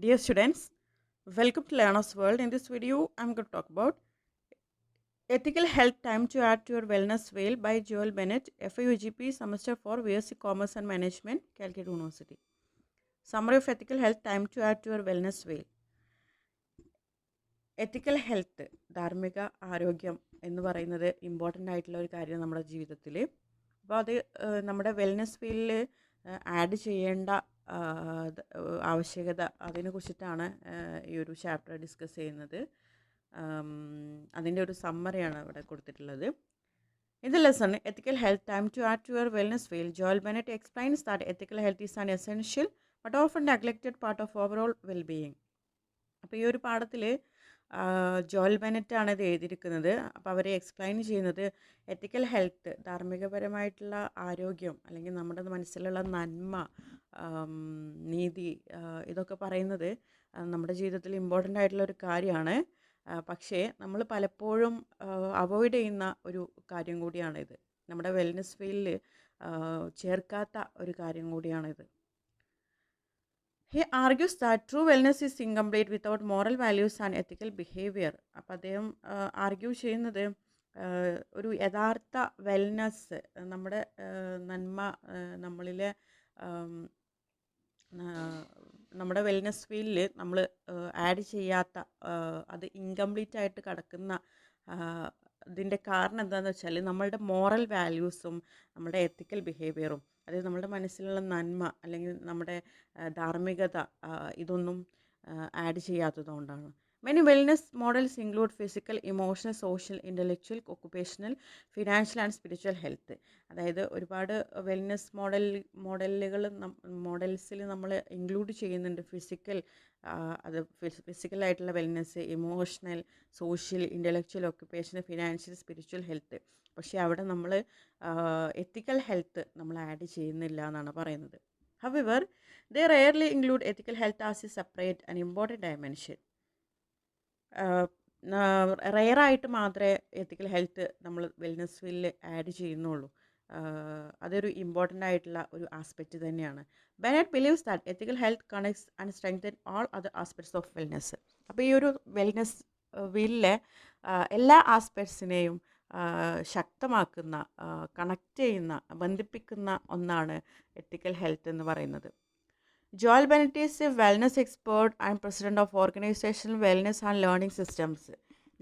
Dear students, welcome to Learner's World. In this video, I'm going to talk about Ethical Health Time to Add to Your Wellness Wheel by Joel Bennett, FIUGP Semester 4, BSc Commerce and Management, Calcutta University. Summary of Ethical Health Time to Add to Your Wellness Wheel. Ethical health ധാർമ്മിക ആരോഗ്യം എന്ന് പറയുന്നത് important ആയിട്ടുള്ള ഒരു കാര്യം നമ്മുടെ ജീവിതത്തിൽ. അപ്പോൾ അത് നമ്മുടെ വെൽനെസ് ഫീൽഡിൽ ആഡ് ചെയ്യേണ്ട ആവശ്യകത അതിനെക്കുറിച്ചിട്ടാണ് ഈ ഒരു ചാപ്റ്റർ ഡിസ്കസ് ചെയ്യുന്നത്. അതിൻ്റെ ഒരു സമ്മറിയാണ് ഇവിടെ കൊടുത്തിട്ടുള്ളത്. In the lesson, Ethical Health Time to Add to Your Wellness Wheel, Joel Bennett explains that ethical health is an essential but often neglected part of overall well-being. അപ്പോൾ ഈ ഒരു പാഠത്തിൽ ജോൽ ബെനറ്റ് ആണ് ഇത് എഴുതിയിരിക്കുന്നത്. അപ്പോൾ അവർ എക്സ്പ്ലെയിൻ ചെയ്യുന്നത് എത്തിക്കൽ ഹെൽത്ത്, ധാർമ്മികപരമായിട്ടുള്ള ആരോഗ്യം അല്ലെങ്കിൽ നമ്മുടെ മനസ്സിലുള്ള നന്മ, നീതി, ഇതൊക്കെ പറയുന്നത് നമ്മുടെ ജീവിതത്തിൽ ഇമ്പോർട്ടൻ്റ് ആയിട്ടുള്ള ഒരു കാര്യമാണ്. പക്ഷേ നമ്മൾ പലപ്പോഴും അവോയ്ഡ് ചെയ്യുന്ന ഒരു കാര്യം കൂടിയാണിത്. നമ്മുടെ വെൽനെസ് ഫീൽഡിൽ ചേർക്കാത്ത ഒരു കാര്യം കൂടിയാണിത്. He argues that true wellness is incomplete without moral values and ethical behavior. അപ്പോൾ അദ്ദേഹം ആർഗ്യൂ ചെയ്യുന്നത് ഒരു യഥാർത്ഥ വെൽനെസ്, നമ്മുടെ നന്മ, നമ്മളിലെ നമ്മുടെ വെൽനെസ് ഫീൽഡിൽ നമ്മൾ ആഡ് ചെയ്യാത്ത, അത് ഇൻകംപ്ലീറ്റ് ആയിട്ട് കിടക്കുന്ന ഇതിൻ്റെ കാരണം എന്താണെന്ന് വെച്ചാൽ നമ്മളുടെ മോറൽ വാല്യൂസും നമ്മുടെ എത്തിക്കൽ ബിഹേവിയറും, അതായത് നമ്മുടെ മനസ്സിലുള്ള നന്മ അല്ലെങ്കിൽ നമ്മുടെ ധാർമ്മികത, ഇതൊന്നും add ചെയ്യാത്തതുകൊണ്ടാണ്. Many wellness models include physical, emotional, social, intellectual, occupational, financial and spiritual health. അതായത് ഒരുപാട് വെൽനെസ് മോഡൽസിൽ നമ്മൾ ഇൻക്ലൂഡ് ചെയ്യുന്നുണ്ട് ഫിസിക്കൽ, അത് ഫിസിക്കലായിട്ടുള്ള wellness, emotional, social, intellectual, occupational, financial, spiritual health. പക്ഷേ അവിടെ നമ്മൾ എത്തിക്കൽ ഹെൽത്ത് നമ്മൾ ആഡ് ചെയ്യുന്നില്ല എന്നാണ് പറയുന്നത്. However, they rarely include ethical health as a separate and important dimension. റെയറായിട്ട് മാത്രമേ എത്തിക്കൽ ഹെൽത്ത് നമ്മൾ വെൽനെസ് ഫീൽഡിൽ ആഡ് ചെയ്യുന്നുള്ളൂ. അതൊരു ഇമ്പോർട്ടൻ്റ് ആയിട്ടുള്ള ഒരു ആസ്പെക്റ്റ് തന്നെയാണ്. Bennett believes that ethical health connects and strengthen all other aspects of wellness. അപ്പോൾ ഈ ഒരു വെൽനെസ് വീലിലെ എല്ലാ ആസ്പെക്ട്സിനെയും ശക്തമാക്കുന്ന, കണക്റ്റ് ചെയ്യുന്ന, ബന്ധിപ്പിക്കുന്ന ഒന്നാണ് എത്തിക്കൽ ഹെൽത്ത് എന്ന് പറയുന്നത്. Joel Bennett is a wellness expert and president of organisational wellness and learning systems.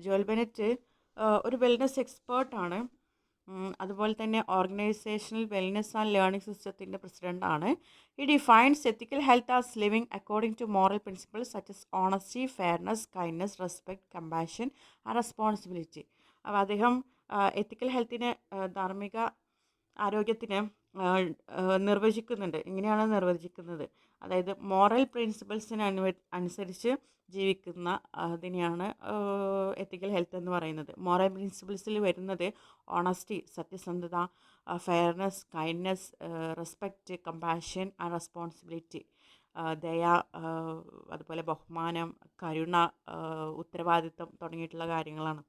Joel Bennett ഒരു വെൽനെസ് എക്സ്പേർട്ടാണ്, അതുപോലെ തന്നെ ഓർഗനൈസേഷണൽ വെൽനെസ് ആൻഡ് ലേണിംഗ് സിസ്റ്റത്തിൻ്റെ പ്രസിഡൻ്റാണ്. He defines ethical health as living according to moral principles such as honesty, fairness, kindness, respect, compassion and responsibility. അപ്പോൾ അദ്ദേഹം എത്തിക്കൽ ഹെൽത്തിനെ, ധാർമ്മിക ആരോഗ്യത്തിന് നിർവചിക്കുന്നുണ്ട്. ഇങ്ങനെയാണ് നിർവചിക്കുന്നത്, അതായത് മോറൽ പ്രിൻസിപ്പിൾസിന് അനുസരിച്ച് ജീവിക്കുന്ന അതിനെയാണ് എത്തിക്കൽ ഹെൽത്ത് എന്ന് പറയുന്നത്. മോറൽ പ്രിൻസിപ്പിൾസിൽ വരുന്നത് ഓണസ്റ്റി, സത്യസന്ധത, fairness, kindness, respect, compassion and responsibility, ദയ, അതുപോലെ ബഹുമാനം, കരുണ, ഉത്തരവാദിത്വം തുടങ്ങിയിട്ടുള്ള കാര്യങ്ങളാണ്.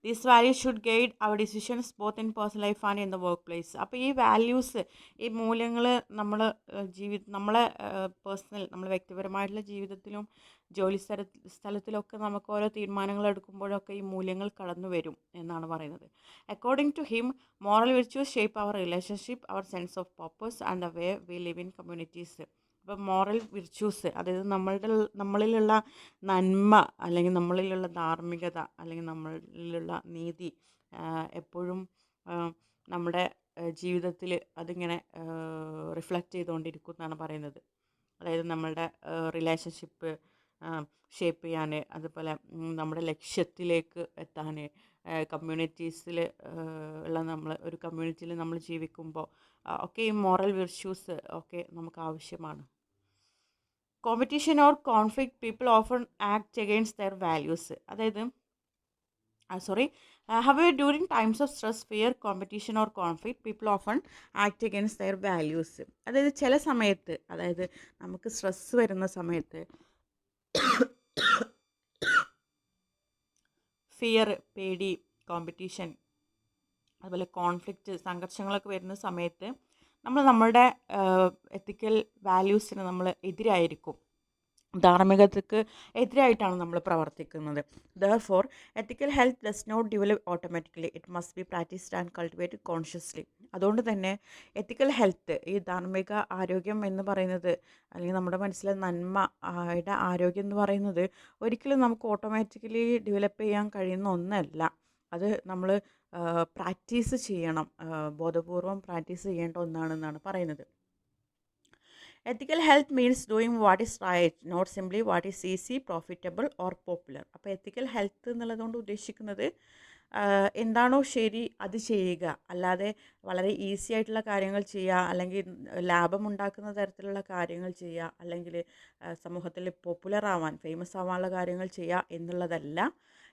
These values should guide our decisions both in personal life and in the workplace. അപ്പോൾ ഈ വാല്യൂസ്, ഈ മൂല്യങ്ങൾ നമ്മളെ പേഴ്സണൽ, നമ്മൾ വ്യക്തിപരമായിട്ടുള്ള ജീവിതത്തിലും ജോലി സ്ഥലത്തിലൊക്കെ നമുക്ക് ഓരോ തീരുമാനങ്ങൾ എടുക്കുമ്പോഴൊക്കെ ഈ മൂല്യങ്ങൾ കടന്നു വരും എന്നാണ് പറയുന്നത്. According to him, moral virtues shape our relationship, our sense of purpose and the way we live in communities. അപ്പോൾ മോറൽ വിർച്യൂസ്, അതായത് നമ്മളിലുള്ള നന്മ അല്ലെങ്കിൽ നമ്മളിലുള്ള ധാർമ്മികത അല്ലെങ്കിൽ നമ്മളിലുള്ള നീതി എപ്പോഴും നമ്മുടെ ജീവിതത്തിൽ അതിങ്ങനെ റിഫ്ലക്റ്റ് ചെയ്തുകൊണ്ടിരിക്കും എന്നാണ് പറയുന്നത്. അതായത് നമ്മളുടെ റിലേഷൻഷിപ്പ് ഷേപ്പ് ചെയ്യാൻ, അതുപോലെ നമ്മുടെ ലക്ഷ്യത്തിലേക്ക് എത്താൻ, കമ്മ്യൂണിറ്റീസിൽ ഉള്ള ഒരു കമ്മ്യൂണിറ്റിയിൽ നമ്മൾ ജീവിക്കുമ്പോൾ ഒക്കെ ഈ മോറൽ വിർച്യൂസ് ഒക്കെ നമുക്ക് ആവശ്യമാണ്. Competition or conflict, people often act against their values. അതായത് however, during times of stress, fear, competition or conflict, people often act against their values. അതായത് ചില സമയത്ത്, അതായത് നമുക്ക് സ്ട്രെസ് വരുന്ന സമയത്ത്, ഫിയർ, പേടി, കോമ്പറ്റീഷൻ, അതുപോലെ കോൺഫ്ലിക്റ്റ്, സംഘർഷങ്ങളൊക്കെ വരുന്ന സമയത്ത് നമ്മളുടെ എത്തിക്കൽ വാല്യൂസിന് നമ്മൾ എതിരായിരിക്കും. ധാർമ്മികതയ്ക്ക് എതിരായിട്ടാണ് നമ്മൾ പ്രവർത്തിക്കുന്നത്. Therefore ethical health does not develop automatically, it must be practised and cultivated consciously. അതുകൊണ്ട് തന്നെ എത്തിക്കൽ ഹെൽത്ത്, ഈ ധാർമ്മിക ആരോഗ്യം എന്ന് പറയുന്നത്, അല്ലെങ്കിൽ നമ്മുടെ മനസ്സിലെ നന്മ യുടെ ആരോഗ്യം എന്ന് പറയുന്നത് ഒരിക്കലും നമുക്ക് ഓട്ടോമാറ്റിക്കലി ഡെവലപ്പ് ചെയ്യാൻ കഴിയുന്ന ഒന്നല്ല. അത് നമ്മൾ പ്രാക്ടീസ് ചെയ്യണം, ബോധപൂർവം പ്രാക്ടീസ് ചെയ്യേണ്ട ഒന്നാണെന്നാണ് പറയുന്നത്. Ethical health means doing what is right, not simply what is easy, profitable or popular. അപ്പോൾ എത്തിക്കൽ ഹെൽത്ത് എന്നുള്ളതുകൊണ്ട് ഉദ്ദേശിക്കുന്നത് എന്താണോ ശരി അത് ചെയ്യുക, അല്ലാതെ വളരെ ഈസി ആയിട്ടുള്ള കാര്യങ്ങൾ ചെയ്യുക, അല്ലെങ്കിൽ ലാഭമുണ്ടാക്കുന്ന തരത്തിലുള്ള കാര്യങ്ങൾ ചെയ്യുക, അല്ലെങ്കിൽ സമൂഹത്തിൽ പോപ്പുലർ ആവാൻ, ഫേമസ് ആവാനുള്ള കാര്യങ്ങൾ ചെയ്യുക എന്നുള്ളതല്ല.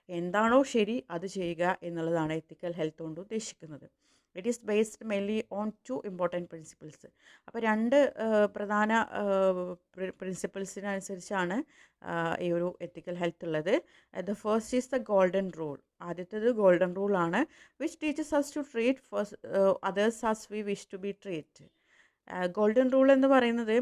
എന്താണോ ശരി അത് ചെയ്യുക എന്നുള്ളതാണ് എത്തിക്കൽ ഹെൽത്ത് കൊണ്ട് ഉദ്ദേശിക്കുന്നത്. It is based mainly on two important principles. അപ്പോൾ രണ്ട് പ്രധാന പ്രിൻസിപ്പിൾസിനനുസരിച്ചാണ് ഈ ഒരു എത്തിക്കൽ ഹെൽത്ത് ഉള്ളത്. The first is the golden rule. ആദ്യത്തേത് ഗോൾഡൻ റൂളാണ്, which teaches us to treat others as we wish to be treat. Golden rule എന്ന് പറയുന്നത്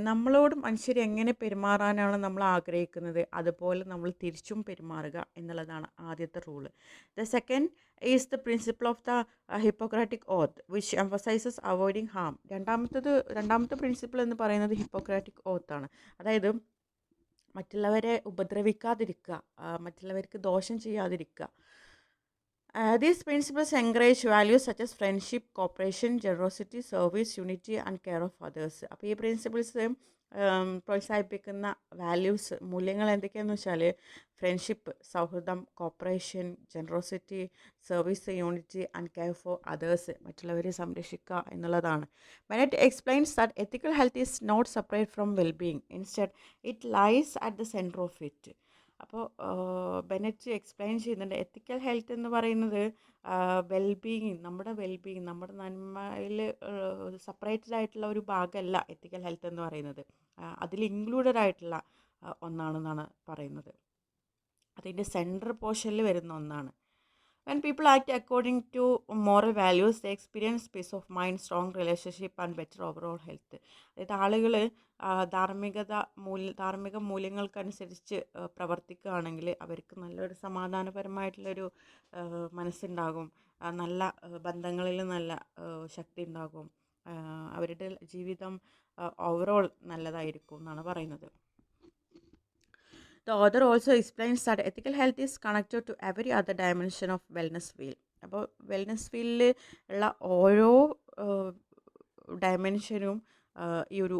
നമ്മളോട് മനുഷ്യർ എങ്ങനെ പെരുമാറാനാണ് നമ്മൾ ആഗ്രഹിക്കുന്നത് അതുപോലെ നമ്മൾ തിരിച്ചും പെരുമാറുക എന്നുള്ളതാണ് ആദ്യത്തെ rule. The second is the principle of the Hippocratic oath which emphasises avoiding harm. രണ്ടാമത്തെ പ്രിൻസിപ്പിൾ എന്ന് പറയുന്നത് ഹിപ്പോക്രാറ്റിക് ഓത്താണ്. അതായത് മറ്റുള്ളവരെ ഉപദ്രവിക്കാതിരിക്കുക, മറ്റുള്ളവർക്ക് ദോഷം ചെയ്യാതിരിക്കുക. These principles encourage values such as friendship, cooperation, generosity, service, unity and care of others. അപ്പോൾ ഈ പ്രിൻസിപ്പിൾസ് പ്രോത്സാഹിപ്പിക്കുന്ന വാല്യൂസ്, മൂല്യങ്ങൾ എന്തൊക്കെയാണെന്ന് വെച്ചാൽ ഫ്രണ്ട്ഷിപ്പ്, സൗഹൃദം, cooperation, generosity, service, unity and care for others, മറ്റുള്ളവരെ സംരക്ഷിക്കുക എന്നുള്ളതാണ്. Bennett explains that ethical health is not separate from wellbeing, instead it lies at the centre of it. അപ്പോൾ ബെനറ്റ് എക്സ്പ്ലെയിൻ ചെയ്യുന്നുണ്ട്, എത്തിക്കൽ ഹെൽത്ത് എന്ന് പറയുന്നത് wellbeing, നമ്മുടെ നന്മയിൽ separated ആയിട്ടുള്ള ഒരു ഭാഗമല്ല എത്തിക്കൽ ഹെൽത്ത് എന്ന് പറയുന്നത്, അതിൽ ഇൻക്ലൂഡഡ് ആയിട്ടുള്ള ഒന്നാണെന്നാണ് പറയുന്നത്. അതിൻ്റെ സെൻട്രൽ പോർഷനിൽ വരുന്ന ഒന്നാണ്. When people act according to moral values, they experience peace of mind, strong relationship and better overall health. അതായത് ആളുകൾ ധാർമ്മിക മൂല്യങ്ങൾക്കനുസരിച്ച് പ്രവർത്തിക്കുകയാണെങ്കിൽ അവർക്ക് നല്ലൊരു സമാധാനപരമായിട്ടുള്ളൊരു മനസ്സുണ്ടാകും, നല്ല ബന്ധങ്ങളിൽ നല്ല ശക്തി ഉണ്ടാകും, അവരുടെ ജീവിതം ഓവറോൾ നല്ലതായിരിക്കും എന്നാണ് പറയുന്നത്. The author also explains that ethical health is connected to every other dimension of wellness field. അപ്പോൾ വെൽനസ് ഫീൽഡിൽ ഉള്ള ഓരോ ഡയമെൻഷനും ഈ ഒരു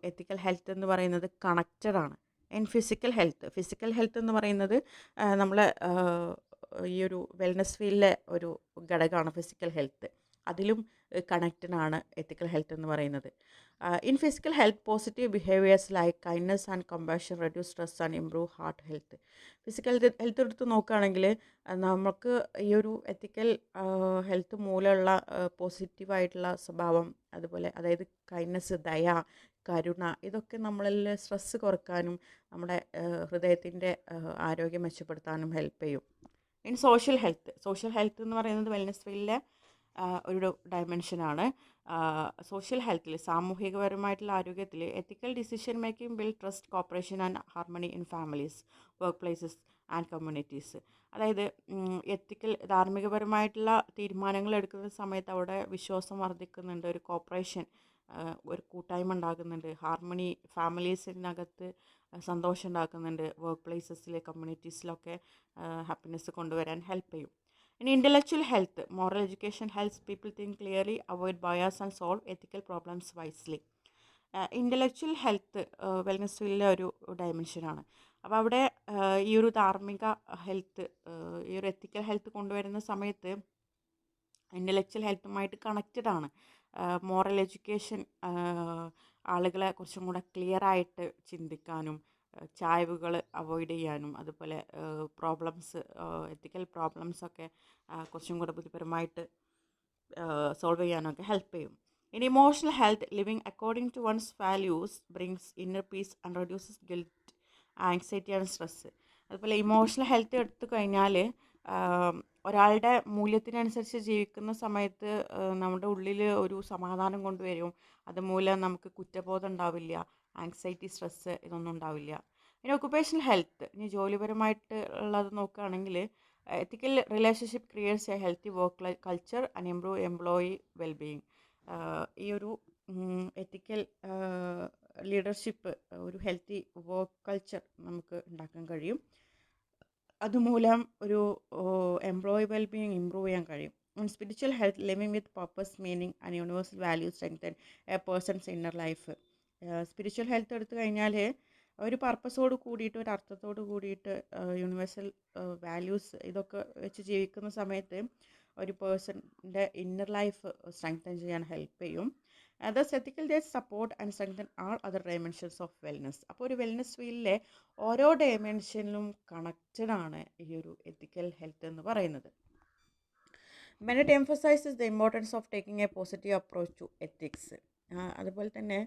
എത്തിക്കൽ ഹെൽത്ത് എന്ന് പറയുന്നത് കണക്റ്റഡ് ആണ്. ആൻഡ് ഫിസിക്കൽ ഹെൽത്ത് എന്ന് പറയുന്നത് നമ്മളെ ഈ ഒരു വെൽനസ് ഫീൽഡിലെ ഒരു ഘടകമാണ് ഫിസിക്കൽ ഹെൽത്ത്. അതിലും കണക്റ്റഡ് ആണ് എത്തിക്കൽ ഹെൽത്ത് എന്ന് പറയുന്നത്. In physical health, positive behaviours like kindness and compassion reduce stress and improve heart health. Physical health എടുത്ത് നോക്കുകയാണെങ്കിൽ നമുക്ക് ഈ ഒരു എത്തിക്കൽ ഹെൽത്ത് മൂലമുള്ള പോസിറ്റീവായിട്ടുള്ള സ്വഭാവം, അതുപോലെ അതായത് കൈൻഡ്നസ്, ദയ, കരുണ, ഇതൊക്കെ നമ്മളിൽ സ്ട്രെസ്സ് കുറക്കാനും നമ്മുടെ ഹൃദയത്തിൻ്റെ ആരോഗ്യം മെച്ചപ്പെടുത്താനും ഹെൽപ്പ് ചെയ്യും. ഇൻ സോഷ്യൽ ഹെൽത്ത് എന്ന് പറയുന്നത് വെൽനസ് ഫീൽഡിലെ ഒരു ഡയമെൻഷനാണ്. സോഷ്യൽ ഹെൽത്തിൽ, സാമൂഹികപരമായിട്ടുള്ള ആരോഗ്യത്തിൽ എത്തിക്കൽ decision making build trust, cooperation and harmony in families, work places and communities. അതായത് ധാർമ്മികപരമായിട്ടുള്ള തീരുമാനങ്ങൾ എടുക്കുന്ന സമയത്ത് അവിടെ വിശ്വാസം വർദ്ധിക്കുന്നുണ്ട്, ഒരു കോപ്പറേഷൻ, ഒരു കൂട്ടായ്മ ഉണ്ടാകുന്നുണ്ട്, ഹാർമണി ഫാമിലീസിനകത്ത് സന്തോഷം ഉണ്ടാക്കുന്നുണ്ട്, വർക്ക് പ്ലേസസിൽ, കമ്മ്യൂണിറ്റീസിലൊക്കെ ഹാപ്പിനെസ് കൊണ്ടുവരാൻ ഹെൽപ്പ് ചെയ്യും. In intellectual health, moral education helps people think clearly, avoid bias and solve ethical problems wisely. Intellectual health wellness ഫീൽഡിലെ ഒരു ഡയമെൻഷനാണ്. അപ്പോൾ അവിടെ ഈ ഒരു ധാർമ്മിക ഹെൽത്ത്, ഈ ഒരു എത്തിക്കൽ ഹെൽത്ത് കൊണ്ടുവരുന്ന സമയത്ത് ഇൻ്റലക്ച്വൽ ഹെൽത്തുമായിട്ട് കണക്റ്റഡ് ആണ്. മോറൽ എഡ്യൂക്കേഷൻ ആളുകളെ കുറച്ചും കൂടെ ക്ലിയറായിട്ട് ചിന്തിക്കാനും ചായ്വുകൾ അവോയ്ഡ് ചെയ്യാനും അതുപോലെ എത്തിക്കൽ പ്രോബ്ലംസൊക്കെ കുറച്ചും കൂടെ ബുദ്ധിപരമായിട്ട് സോൾവ് ചെയ്യാനൊക്കെ ഹെൽപ്പ് ചെയ്യും. In emotional health, living according to one's values brings inner peace and reduces guilt, anxiety and stress. അതുപോലെ ഇമോഷണൽ ഹെൽത്ത് എടുത്തു കഴിഞ്ഞാൽ ഒരാളുടെ മൂല്യത്തിനനുസരിച്ച് ജീവിക്കുന്ന സമയത്ത് നമ്മുടെ ഉള്ളിൽ ഒരു സമാധാനം കൊണ്ടുവരും. അതുമൂലം നമുക്ക് കുറ്റബോധം ഉണ്ടാവില്ല, ആങ്സൈറ്റി, സ്ട്രെസ്സ് ഇതൊന്നും ഉണ്ടാവില്ല. ഇനി ഒക്കുപേഷണൽ ഹെൽത്ത്, ഇനി ജോലിപരമായിട്ട് ഉള്ളത് നോക്കുകയാണെങ്കിൽ ethical relationship creates a healthy work culture and improve employee wellbeing. ഈ ഒരു എത്തിക്കൽ ലീഡർഷിപ്പ്, ഒരു ഹെൽത്തി വർക്ക് കൾച്ചർ നമുക്ക് ഉണ്ടാക്കാൻ കഴിയും. അതുമൂലം ഒരു എംപ്ലോയി വെൽബീയിങ് ഇമ്പ്രൂവ് ചെയ്യാൻ കഴിയും. Spiritual health, living with purpose, meaning and universal values strengthen a person's inner life. Spiritual health എടുത്തു കഴിഞ്ഞാൽ ഒരു പർപ്പസോട് കൂടിയിട്ട്, ഒരു അർത്ഥത്തോട് കൂടിയിട്ട്, യൂണിവേഴ്സൽ വാല്യൂസ് ഇതൊക്കെ വെച്ച് ജീവിക്കുന്ന സമയത്ത് ഒരു പേഴ്സണിൻ്റെ ഇന്നർ ലൈഫ് സ്ട്രെങ്തൻ ചെയ്യാൻ ഹെൽപ്പ് ചെയ്യും. Thus ethical that support and strengthen all other dimensions of wellness. അപ്പോൾ ഒരു വെൽനെസ് ഫീൽഡിലെ ഓരോ ഡയമെൻഷനിലും കണക്റ്റഡ് ആണ് ഈ ഒരു എത്തിക്കൽ ഹെൽത്ത് എന്ന് പറയുന്നത്. Bennett emphasises the importance of taking a positive approach to ethics. അതുപോലെ തന്നെ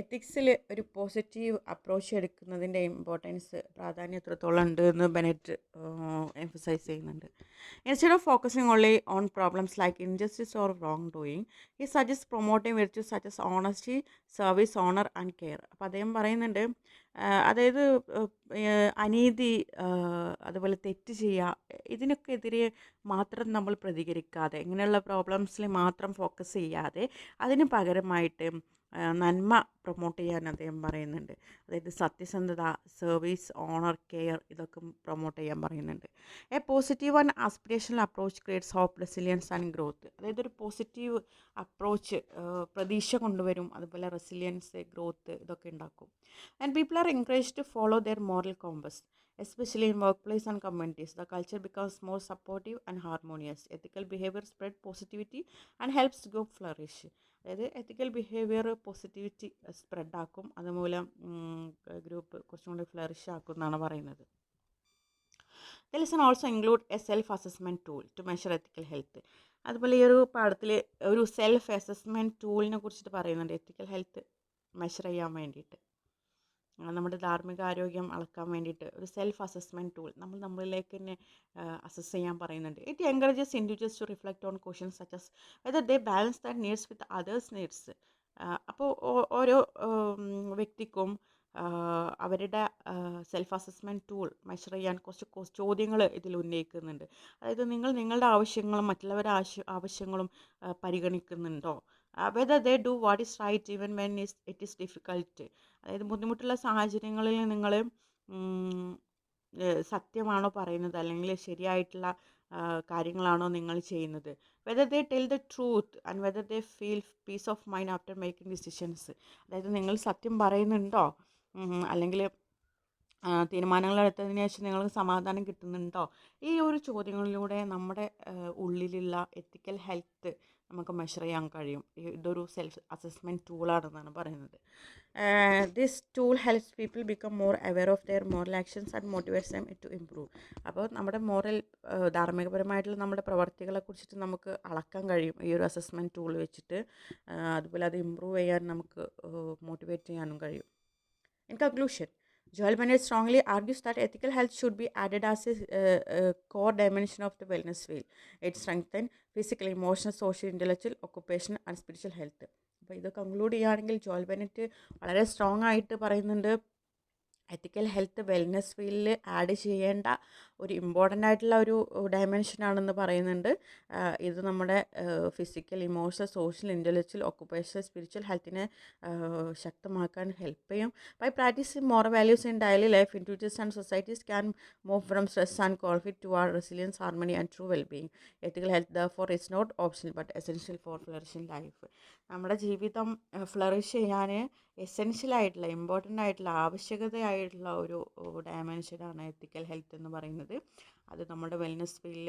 എത്തിക്സിൽ ഒരു പോസിറ്റീവ് അപ്രോച്ച് എടുക്കുന്നതിൻ്റെ ഇമ്പോർട്ടൻസ്, പ്രാധാന്യം എത്രത്തോളം ഉണ്ട് എന്ന് ബെനറ്റ് എംഫസൈസ് ചെയ്യുന്നുണ്ട്. Instead of focusing only on problems like injustice or wrong doing, ഈ suggest promoting virtues such as honesty, service, honour and care. അപ്പോൾ അദ്ദേഹം പറയുന്നുണ്ട്, അതായത് അനീതി, അതുപോലെ തെറ്റ് ചെയ്യുക, ഇതിനൊക്കെ എതിരെ മാത്രം നമ്മൾ പ്രതികരിക്കാതെ, ഇങ്ങനെയുള്ള പ്രോബ്ലംസിൽ മാത്രം ഫോക്കസ് ചെയ്യാതെ അതിന് പകരമായിട്ട് നന്മ പ്രൊമോട്ട് ചെയ്യാൻ അദ്ദേഹം പറയുന്നുണ്ട്. അതായത് സത്യസന്ധത, സർവീസ്, ഓണർ, കെയർ ഇതൊക്കെ പ്രൊമോട്ട് ചെയ്യാൻ പറയുന്നുണ്ട്. A positive and aspirational approach creates hope, resilience and growth. അതായത് ഒരു പോസിറ്റീവ് അപ്രോച്ച് പ്രതീക്ഷ കൊണ്ടുവരും, അതുപോലെ റെസിലിയൻസ്, ഗ്രോത്ത് ഇതൊക്കെ ഉണ്ടാക്കും. And people are encouraged to follow their moral compass, especially in workplace and communities. The culture becomes more supportive and harmonious. Ethical behavior spread positivity and helps group flourish. അതായത് എത്തിക്കൽ behaviour positivity spread ആക്കും, അതുമൂലം group കുറച്ചും കൂടി flourish ആക്കും എന്നാണ് പറയുന്നത്. The lesson also include a self assessment tool to measure ethical health. അതുപോലെ ഈ ഒരു പാഠത്തിൽ ഒരു സെൽഫ് അസസ്മെൻറ്റ് ടൂളിനെ കുറിച്ചിട്ട് പറയുന്നുണ്ട്, എത്തിക്കൽ ഹെൽത്ത് മെഷർ ചെയ്യാൻ വേണ്ടിയിട്ട്, നമ്മുടെ ധാർമ്മിക ആരോഗ്യം അളക്കാൻ വേണ്ടിയിട്ട് ഒരു സെൽഫ് അസസ്മെൻറ്റ് ടൂൾ നമ്മളിലേക്ക് തന്നെ അസസ് ചെയ്യാൻ പറയുന്നുണ്ട്. It encourages individuals to reflect on questions such as whether they balance that needs with others needs. അപ്പോൾ ഓരോ വ്യക്തിക്കും അവരുടെ സെൽഫ് അസസ്മെൻറ്റ് ടൂൾ മെഷർ ചെയ്യാൻ കുറച്ച് ചോദ്യങ്ങൾ ഇതിൽ ഉന്നയിക്കുന്നുണ്ട്. അതായത് നിങ്ങൾ നിങ്ങളുടെ ആവശ്യങ്ങളും മറ്റുള്ളവരുടെ ആവശ്യങ്ങളും പരിഗണിക്കുന്നുണ്ടോ? Whether they do what is right even when it is difficult. അതായത് ബുദ്ധിമുട്ടുള്ള സാഹചര്യങ്ങളിൽ നിങ്ങൾ സത്യമാണോ പറയുന്നത്, അല്ലെങ്കിൽ ശരിയായിട്ടുള്ള കാര്യങ്ങളാണോ നിങ്ങൾ ചെയ്യുന്നത്? Whether they tell the truth and whether they feel peace of mind after making decisions. അതായത് നിങ്ങൾ സത്യം പറയുന്നുണ്ടോ, അല്ലെങ്കിൽ തീരുമാനങ്ങൾ എടുത്തതിന് ശേഷം നിങ്ങൾക്ക് സമാധാനം കിട്ടുന്നുണ്ടോ? ഈ ഒരു ചോദ്യങ്ങളിലൂടെ നമ്മുടെ ഉള്ളിലുള്ള എത്തിക്കൽ ഹെൽത്ത് നമുക്ക് മെഷർ ചെയ്യാൻ കഴിയും. ഇതൊരു സെൽഫ് അസസ്മെൻറ്റ് ടൂളാണെന്നാണ് പറയുന്നത്. This tool helps people become more aware of their moral actions and motivates them to improve. അപ്പോൾ നമ്മുടെ ധാർമ്മികപരമായിട്ടുള്ള നമ്മുടെ പ്രവർത്തികളെ കുറിച്ചിട്ട് നമുക്ക് അളക്കാൻ കഴിയും ഈ ഒരു അസസ്മെൻറ്റ് ടൂൾ വെച്ചിട്ട്. അതുപോലെ അത് ഇമ്പ്രൂവ് ചെയ്യാൻ നമുക്ക് മോട്ടിവേറ്റ് ചെയ്യാനും കഴിയും. In conclusion, Joel Bennett strongly argues that ethical health should be added as a core dimension of the wellness field. It strengthens physical, emotional, social, intellectual, occupational and spiritual health. അപ്പോൾ ഇത് conclude ചെയ്യുകയാണെങ്കിൽ ജോൽ Bennett വളരെ strong ആയിട്ട് പറയുന്നുണ്ട്, ethical health wellness ഫീൽഡിൽ add ചെയ്യേണ്ട ഒരു important ആയിട്ടുള്ള ഒരു ഡയമെൻഷനാണെന്ന് പറയുന്നുണ്ട്. ഇത് നമ്മുടെ physical, emotional, social, intellectual, occupational, spiritual ഹെൽത്തിനെ ശക്തമാക്കാൻ ഹെൽപ്പ് ചെയ്യും. By practising moral values in daily life, individuals and societies can move from stress and conflict to resilience, harmony and true wellbeing. Ethical health therefore is not optional but essential for flourishing life. നമ്മുടെ ജീവിതം flourish ചെയ്യാൻ എസെൻഷ്യലായിട്ടുള്ള, important ആയിട്ടുള്ള, ആവശ്യകതയായിട്ടുള്ള ഒരു ഡയമെൻഷനാണ് എത്തിക്കൽ health എന്ന് പറയുന്നത്. അത് നമ്മുടെ wellness ഫീൽഡിൽ